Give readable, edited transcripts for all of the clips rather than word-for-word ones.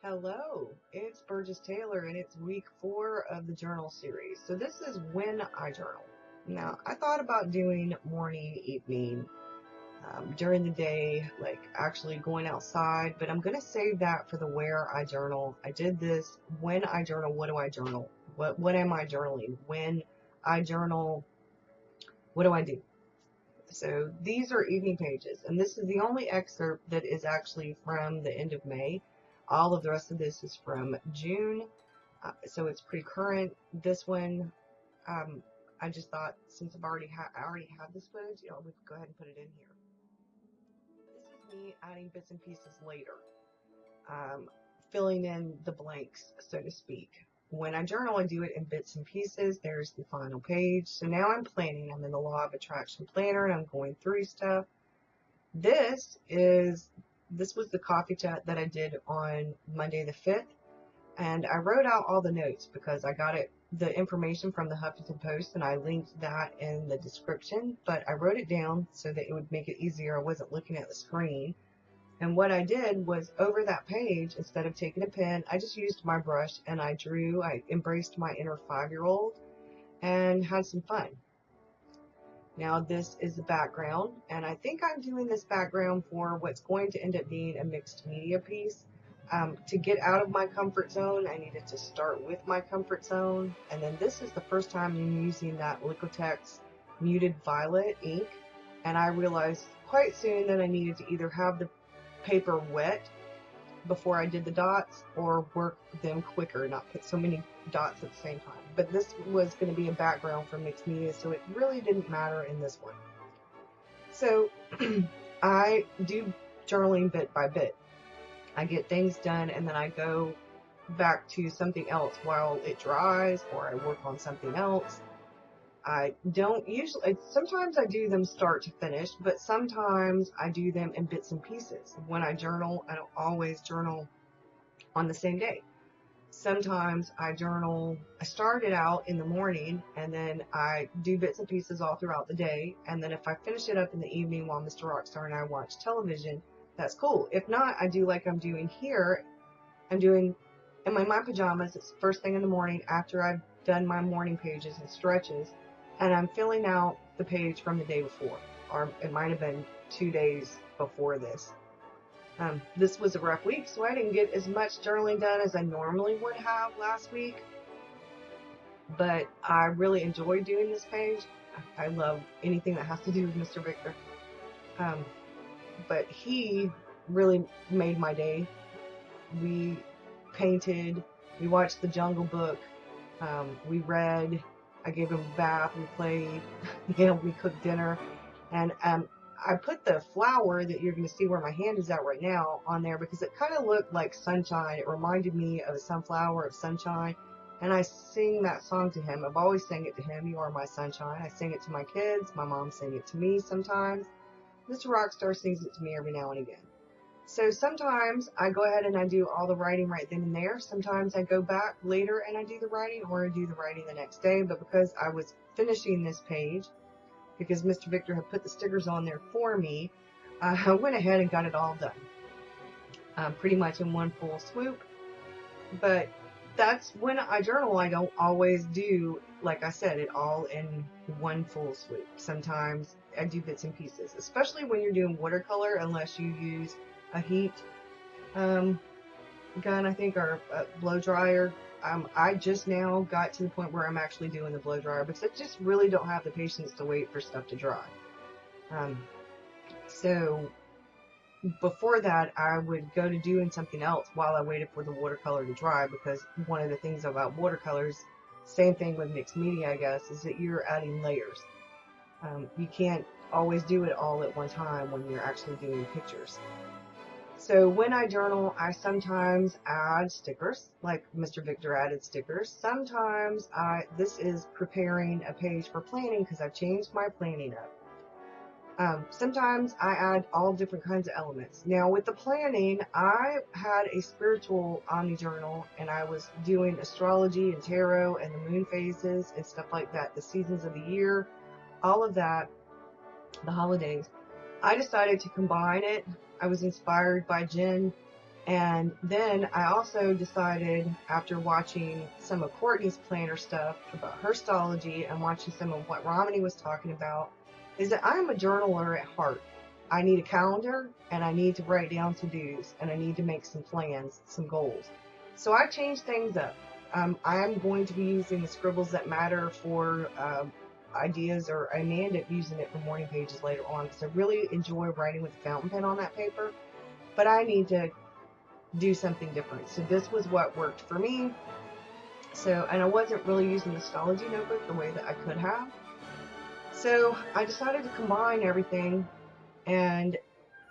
Hello, it's Burgess Taylor, and it's week 4 of the journal series. So, this is when I journal. Now, I thought about doing morning, evening, during the day, like actually going outside, but I'm going to save that for the where I journal. I did this when I journal. What do I journal? What am I journaling? When I journal, what do I do? So, these are evening pages, and this is the only excerpt that is actually from the end of May. All of the rest of this is from June. So it's pretty current. This one, um, I just thought since I already have this footage, we could go ahead and put it in here. This is me adding bits and pieces later, um, filling in the blanks, so to speak. When I journal, I do it in bits and pieces. There's the final page. So now I'm planning. I'm in the Law of Attraction Planner, and I'm going through stuff. This is this was the coffee chat that I did on Monday the 5th. And I wrote out all the notes because I got the information from the Huffington Post, and I linked that in the description, but I wrote it down so that it would make it easier. I wasn't looking at the screen. And what I did was over that page, instead of taking a pen, I just used my brush and I drew. I embraced my inner 5-year-old and had some fun. Now this is the background, and I think I'm doing this background for what's going to end up being a mixed media piece. To get out of my comfort zone, I needed to start with my comfort zone, and then this is the first time I'm using that Liquitex Muted Violet ink, and I realized quite soon that I needed to either have the paper wet before I did the dots or work them quicker, not put so many dots at the same time. But this was going to be a background for mixed media, so it really didn't matter in this one. So I do journaling bit by bit. I get things done and then I go back to something else while it dries, or I work on something else. I don't usually, sometimes I do them start to finish, but sometimes I do them in bits and pieces. When I journal, I don't always journal on the same day. Sometimes I start it out in the morning and then I do bits and pieces all throughout the day. And then if I finish it up in the evening while Mr. Rockstar and I watch television, that's cool. If not, I do like I'm doing here. I'm doing in my pajamas. It's the first thing in the morning after I've done my morning pages and stretches, and I'm filling out the page from the day before, or it might have been 2 days before this. This was a rough week, so I didn't get as much journaling done as I normally would have last week, but I really enjoyed doing this page. I love anything that has to do with Mr. Victor. But he really made my day. We painted, we watched The Jungle Book, we read, I gave him a bath, we played, we cooked dinner, and I put the flower that you're going to see where my hand is at right now on there because it kind of looked like sunshine. It reminded me of a sunflower, of sunshine, and I sing that song to him. I've always sang it to him, You Are My Sunshine. I sing it to my kids, my mom sang it to me sometimes. Mr. Rockstar sings it to me every now and again. So sometimes I go ahead and I do all the writing right then and there. Sometimes I go back later and I do the writing, or I do the writing the next day. But because I was finishing this page, because Mr. Victor had put the stickers on there for me, I went ahead and got it all done, pretty much in one full swoop. But that's when I journal. I don't always do, like I said, it all in one full swoop. Sometimes I do bits and pieces, especially when you're doing watercolor, unless you use a heat gun, I think, or a blow dryer. I just now got to the point where I'm actually doing the blow dryer because I just really don't have the patience to wait for stuff to dry. So before that, I would go to doing something else while I waited for the watercolor to dry, because one of the things about watercolors, same thing with mixed media, I guess, is that you're adding layers. You can't always do it all at one time when you're actually doing pictures. So when I journal, I sometimes add stickers, like Mr. Victor added stickers. Sometimes this is preparing a page for planning because I've changed my planning up. Sometimes I add all different kinds of elements. Now with the planning, I had a spiritual omni journal and I was doing astrology and tarot and the moon phases and stuff like that, the seasons of the year, all of that, the holidays. I decided to combine it. I was inspired by Jen And then I also decided, after watching some of Courtney's planner stuff about her stology and watching some of what Romney was talking about, is that I'm a journaler at heart. I need a calendar, and I need to write down to-dos, and I need to make some plans, some goals. So I changed things up. I'm going to be using the Scribbles That Matter for ideas, or I may end up using it for morning pages later on, because I really enjoy writing with a fountain pen on that paper. But I need to do something different. So this was what worked for me. So, and I wasn't really using the Stology notebook the way that I could have. So I decided to combine everything and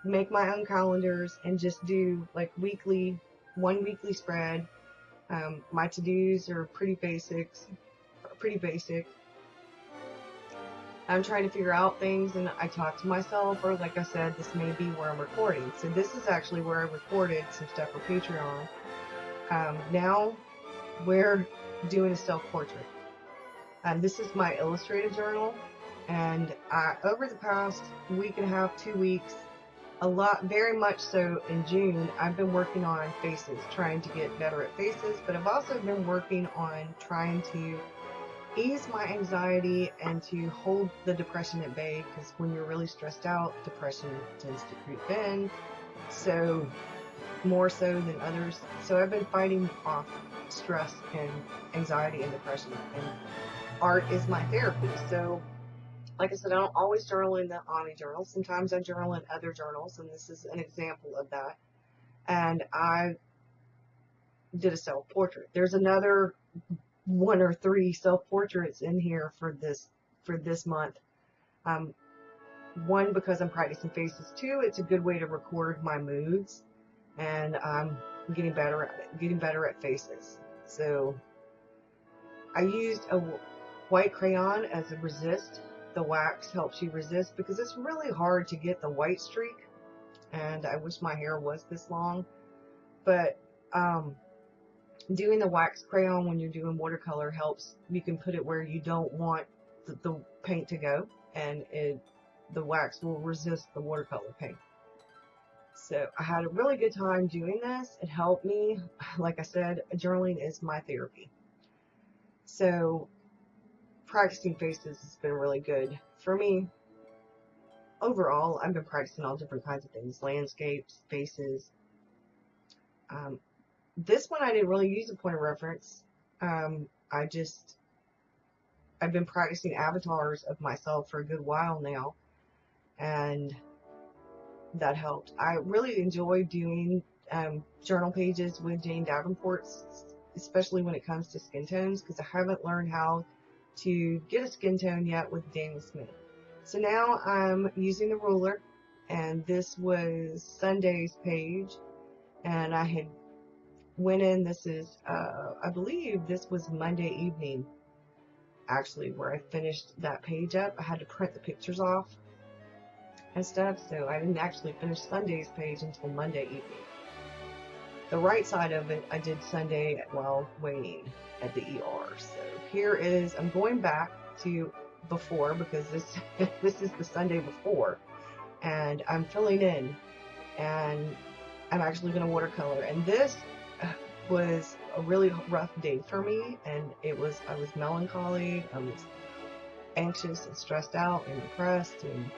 make my own calendars and just do like one weekly spread. My to-dos are pretty basic. I'm trying to figure out things, and I talk to myself, or like I said, this may be where I'm recording. So this is actually where I recorded some stuff for Patreon. Now we're doing a self-portrait. This is my illustrated journal, and over the past week and a half, 2 weeks, very much so in June, I've been working on faces, trying to get better at faces, but I've also been working on trying to ease my anxiety and to hold the depression at bay, because when you're really stressed out, depression tends to creep in, so more so than others. So I've been fighting off stress and anxiety and depression, and art is my therapy. So like I said, I don't always journal in the Omni journal. Sometimes I journal in other journals, and this is an example of that. And I did a self-portrait. There's another 1 or 3 self-portraits in here for this month. One, because I'm practicing faces. 2, it's a good way to record my moods, and I'm getting better at it, getting better at faces. So I used a white crayon as a resist. The wax helps you resist, because it's really hard to get the white streak, and I wish my hair was this long. But doing the wax crayon when you're doing watercolor helps. You can put it where you don't want the paint to go, and the wax will resist the watercolor paint. So I had a really good time doing this. It helped me. Like I said, journaling is my therapy. So practicing faces has been really good for me. Overall, I've been practicing all different kinds of things, landscapes, faces. This one I didn't really use a point of reference. I've been practicing avatars of myself for a good while now, and that helped. I really enjoy doing journal pages with Jane Davenport's, especially when it comes to skin tones, because I haven't learned how to get a skin tone yet with Daniel Smith. So now I'm using the ruler, and this was Sunday's page, and I had went in, this is, I believe this was Monday evening, actually, where I finished that page up. I had to print the pictures off and stuff, so I didn't actually finish Sunday's page until Monday evening. The right side of it I did Sunday while waiting at the ER. So here is, I'm going back to before, because this is the Sunday before, and I'm filling in, and I'm actually going to watercolor. And this was a really rough day for me, and I was melancholy, I was anxious and stressed out and depressed, and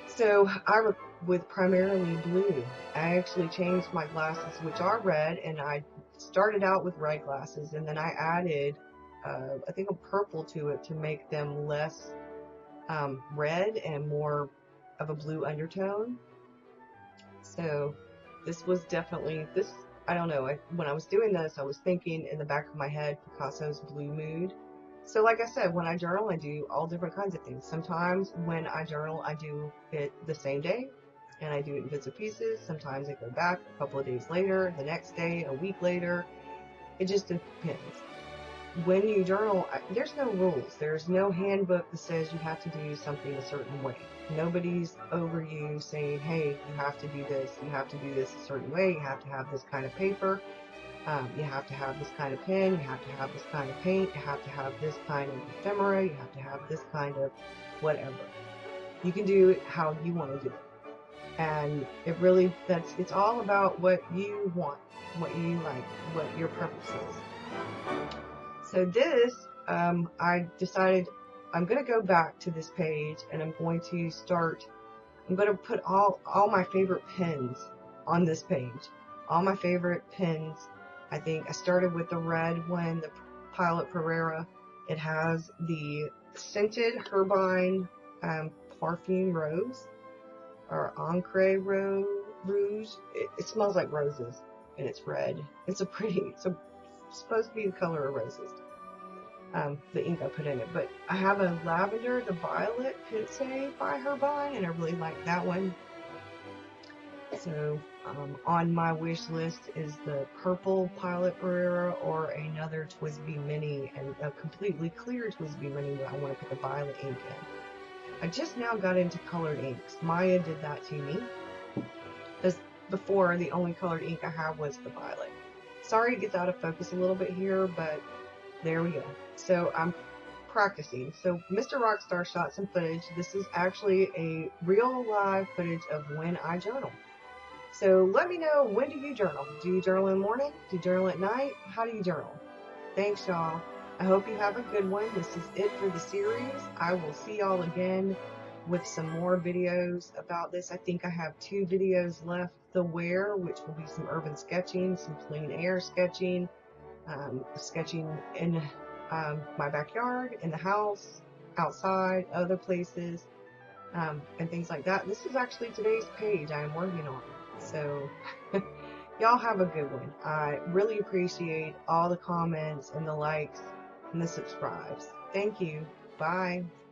so I with primarily blue. I actually changed my glasses, which are red, and I started out with red glasses, and then I added I think a purple to it to make them less red and more of a blue undertone. So this was definitely, I don't know, when I was doing this, I was thinking in the back of my head Picasso's Blue Mood. So like I said, when I journal, I do all different kinds of things. Sometimes when I journal, I do it the same day, and I do it in bits and pieces. Sometimes I go back a couple of days later, the next day, a week later. It just depends. When you journal, there's no rules. There's no handbook that says you have to do something a certain way. Nobody's over you saying, hey, you have to do this, you have to do this a certain way, you have to have this kind of paper, you have to have this kind of pen, you have to have this kind of paint, you have to have this kind of ephemera, you have to have this kind of whatever. You can do it how you want to do it. And it's all about what you want, what you like, what your preference is. So this, I decided I'm going to go back to this page and I'm going to put all my favorite pens on this page. All my favorite pens. I think I started with the red one, the Pilot Pereira. It has the scented Herbine Parfum Rose, or Encre Rouge. It smells like roses, and it's red. It's supposed to be the color of roses. The ink I put in it. But I have a lavender, the Violet Pensée by Herbine, and I really like that one. So on my wish list is the purple Pilot Pereira, or another TWSBI Mini, and a completely clear TWSBI Mini that I want to put the violet ink in. I just now got into colored inks. Maya did that to me, because before the only colored ink I have was the violet. Sorry it gets out of focus a little bit here, but there we go. So I'm practicing. So Mr. Rockstar shot some footage. This is actually a real live footage of when I journal. So let me know, when do you journal? Do you journal in the morning? Do you journal at night? How do you journal? Thanks, y'all. I hope you have a good one. This is it for the series. I will see y'all again with some more videos about this. I think I have 2 videos left. The Where, which will be some urban sketching, some plein air sketching, sketching in my backyard, in the house, outside, other places, and things like that. This is actually today's page I am working on. So y'all have a good one. I really appreciate all the comments and the likes and the subscribes. Thank you. Bye.